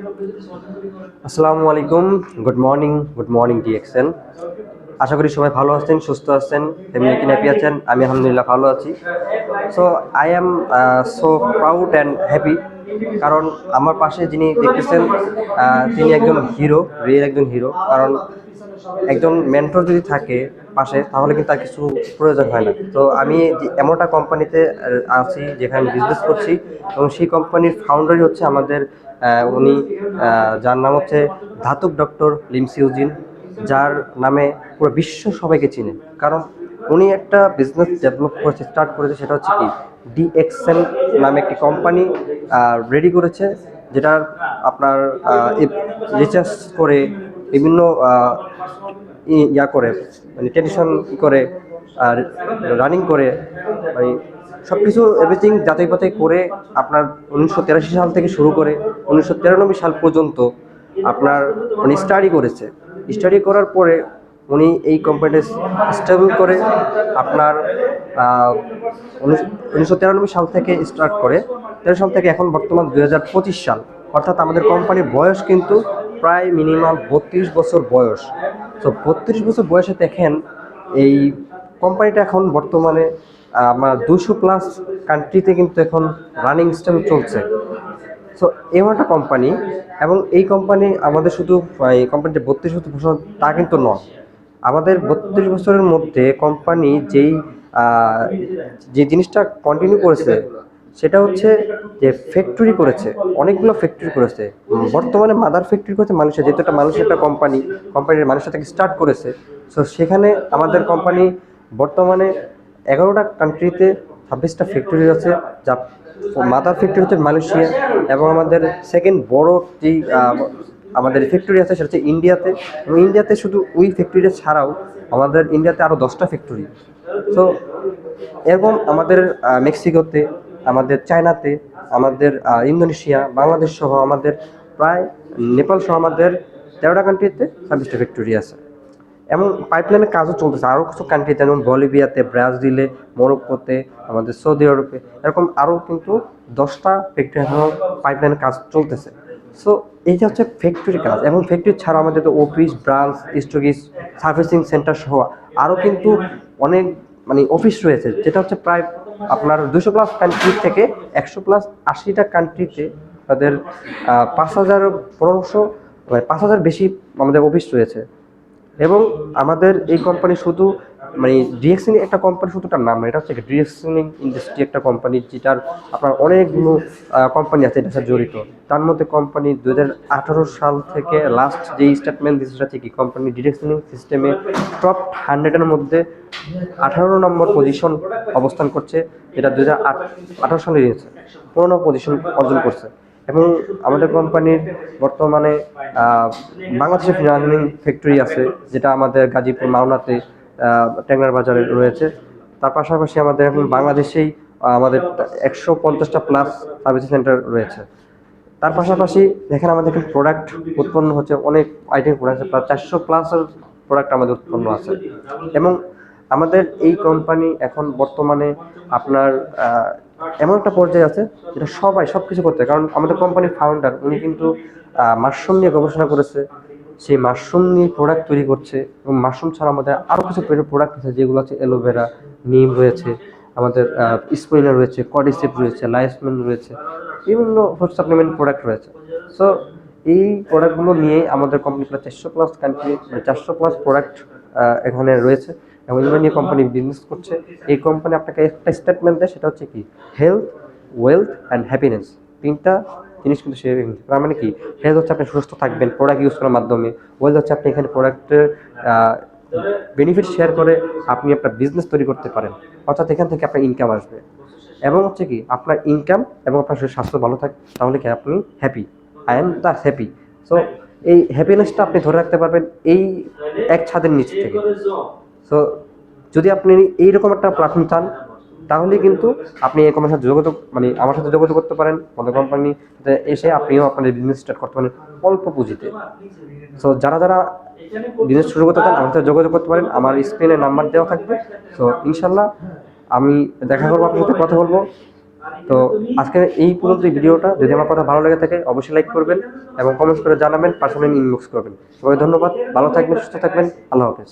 আসসালামু আলাইকুম। Good morning DXN. আশা করি সবাই ভালো আছেন, সুস্থ আছেন, ফ্যামিলি কিনে হ্যাপি আছেন। আমি আলহামদুলিল্লাহ ভালো আছি। So I am so proud and happy, কারণ আমার পাশে যিনি দেখতেছেন তিনি একজন হিরো, রিয়েল একজন হিরো। কারণ একজন মেন্টর যদি থাকে পাশে, তাহলে কিন্তু তার কিছু প্রয়োজন হয় না। তো আমি এমন একটা কোম্পানিতে আছি যেখানে বিজনেস করছি, এবং সেই কোম্পানির ফাউন্ডারই হচ্ছে আমাদের উনি, যার নাম হচ্ছে ধাতুক ডক্টর লিমসিউজিন, যার নামে পুরো বিশ্ব সবাইকে চিনে। কারণ উনি একটা বিজনেস স্টার্ট করেছে, সেটা হচ্ছে কি, ডিএক্সএন নামে একটি কোম্পানি রেডি করেছে, যেটার আপনার রিসার্চ করে বিভিন্ন ইয়া করে, মানে টেনশন করে আর রানিং করে, মানে সব কিছু এভরিথিং যাচাই বাছাই করে আপনার 1983 সাল থেকে শুরু করে 1993 সাল পর্যন্ত আপনার উনি স্টাডি করার পরে উনি এই কোম্পানিটা স্টেবল করে আপনার 1993 সাল থেকে স্টার্ট করে 13 সাল থেকে এখন বর্তমান 2025 সাল, অর্থাৎ আমাদের কোম্পানির বয়স কিন্তু প্রায় মিনিমাম 32 বছর বয়স। তো 32 বছর বয়সে দেখেন এই কোম্পানিটা এখন বর্তমানে আমার 200+ কান্ট্রিতে কিন্তু এখন রানিং সিস্টেম চলছে। সো এমন একটা কোম্পানি, এবং এই কোম্পানি আমাদের শুধু এই কোম্পানিতে 32 বছর তা কিন্তু নয়। আমাদের 32 বছরের মধ্যে কোম্পানি যে জিনিসটা কন্টিনিউ করেছে, সেটা হচ্ছে যে ফ্যাক্টরি করেছে, অনেকগুলো ফ্যাক্টরি করেছে। বর্তমানে মাদার ফ্যাক্টরি করেছে মানুষের, যেহেতু একটা মানুষের একটা কোম্পানির মানুষের থেকে স্টার্ট করেছে। সো সেখানে আমাদের কোম্পানি বর্তমানে 11টা কান্ট্রিতে 26টা ফ্যাক্টরি আছে, যা মাদার ফ্যাক্টরি হচ্ছে মালয়েশিয়া, এবং আমাদের সেকেন্ড বড় যেই আমাদের ফ্যাক্টরি আছে সেটা হচ্ছে ইন্ডিয়াতে। এবং ইন্ডিয়াতে শুধু ওই ফ্যাক্টরিটা ছাড়াও আমাদের ইন্ডিয়াতে আরও 10টা ফ্যাক্টরি। সো এরকম আমাদের মেক্সিকোতে, আমাদের চায়নাতে, আমাদের ইন্দোনেশিয়া, বাংলাদেশ সহ আমাদের প্রায় নেপাল সহ আমাদের 13টা কান্ট্রিতে 26টা ফ্যাক্টরি আছে। এবং পাইপলাইনের কাজও চলতেছে আরও কিছু কান্ট্রিতে, যেমন বলিভিয়াতে, ব্রাজিলে, মরক্কোতে, আমাদের সৌদি আরবে, এরকম আরও কিন্তু 10টা ফ্যাক্টরি এখনও পাইপলাইনের কাজ চলতেছে। সো এইটা হচ্ছে ফ্যাক্টরি কাজ। এবং ফ্যাক্টরি ছাড়া আমাদের তো office, branch, stockage, servicing centre সহ আরও কিন্তু অনেক মানে অফিস রয়েছে, যেটা হচ্ছে প্রায় আপনার 200+ কান্ট্রি থেকে 100+ 80টা কান্ট্রিতে তাদের 5,000 মানে 5,000 বেশি আমাদের অফিস রয়েছে। এবং আমাদের এই কোম্পানি শুধু মানে ডিএক্সিং একটা কোম্পানি শুধু তার নাম না, এটা হচ্ছে ডিএক্সিং ইন্ডাস্ট্রি একটা কোম্পানি, যেটার আপনার অনেকগুলো কোম্পানি আছে এটার সাথে জড়িত। তার মধ্যে কোম্পানি 2018 সাল থেকে লাস্ট যেই স্টেটমেন্ট দিচ্ছে সেটা কি, কোম্পানি ডিরেকশন সিস্টেমে টপ 100-এর মধ্যে 18 নম্বর পজিশন অবস্থান করছে, যেটা 2018 সালে নিয়েছে, 15 পজিশন অর্জন করছে। এবং আমাদের কোম্পানির বর্তমানে বাংলাদেশে রানিং ফ্যাক্টরি আছে, যেটা আমাদের গাজীপুর, মাওনাতে, টেংরার বাজারে রয়েছে। তার পাশাপাশি আমাদের এখন বাংলাদেশেই আমাদের 150টা+ সার্ভিস সেন্টার রয়েছে। তার পাশাপাশি দেখেন আমাদের এখানে প্রোডাক্ট উৎপন্ন হচ্ছে, অনেক আইটেম প্রোডাক্ট আছে, প্রায় 400+ প্রোডাক্ট আমাদের উৎপন্ন আছে। এবং আমাদের এই কোম্পানি এখন বর্তমানে আপনার এমন একটা পর্যায়ে আছে যেটা সবাই সব কিছু করতে, কারণ আমাদের কোম্পানির ফাউন্ডার উনি কিন্তু মাশরুম নিয়ে গবেষণা করেছে, সেই মাশরুম নিয়ে প্রোডাক্ট তৈরি করছে। এবং মাশরুম ছাড়া আমাদের আরও কিছু প্রোডাক্ট আছে, যেগুলো আছে অ্যালোভেরা, নিম রয়েছে, আমাদের স্প্রিনা রয়েছে, কডিসেপ রয়েছে, লাইসমেন রয়েছে, বিভিন্ন ফুড সাপ্লিমেন্ট প্রোডাক্ট রয়েছে। সো এই প্রোডাক্টগুলো নিয়ে আমাদের কোম্পানি প্রায় 400+ কান্ট্রি, 400+ প্রোডাক্ট এখানে রয়েছে, এবং এগুলো নিয়ে কোম্পানি বিজনেস করছে। এই কোম্পানি আপনাকে একটা স্টেটমেন্ট দেয়, সেটা হচ্ছে কি, হেলথ, ওয়েলথ অ্যান্ড হ্যাপিনেস, তিনটা জিনিস কিন্তু সে, তার মানে কি, হেলথ হচ্ছে আপনি সুস্থ থাকবেন প্রোডাক্ট ইউজ করার মাধ্যমে, ওয়েলথ হচ্ছে আপনি এখানে প্রোডাক্টের বেনিফিট শেয়ার করে আপনি আপনার বিজনেস তৈরি করতে পারেন, অর্থাৎ এখান থেকে আপনার ইনকাম আসবে। এবং হচ্ছে কি, আপনার ইনকাম এবং আপনার স্বাস্থ্য ভালো থাকে, তাহলে কি আপনি happy, I am the happy. So এই হ্যাপিনেসটা আপনি ধরে রাখতে পারবেন এই এক ছাদের নিচ থেকে। সো যদি আপনি এইরকম একটা প্ল্যাটফর্ম চান, তাহলে কিন্তু আপনি এই কোম্পানির সাথে যোগাযোগ, মানে আমার সাথে যোগাযোগ করতে পারেন, আমাদের কোম্পানিতে এসে আপনিও আপনাদের বিজনেস স্টার্ট করতে পারেন অল্প পুঁজিতে। সো যারা যারা বিজনেস শুরু করতে চান আমার সাথে যোগাযোগ করতে পারেন, আমার স্ক্রিনে নাম্বার দেওয়া থাকবে। সো ইনশাল্লাহ আমি দেখা করবো, আপনার সাথে কথা বলবো। তো আজকে এই পর্যন্ত এই ভিডিওটা, যদি আমার কথা ভালো লেগে থাকে অবশ্যই লাইক করবেন এবং কমেন্টস করে জানাবেন, পার্সোনালি ইনবক্স করবেন। সবাই ধন্যবাদ, ভালো থাকবেন, সুস্থ থাকবেন, আল্লাহ হাফেজ।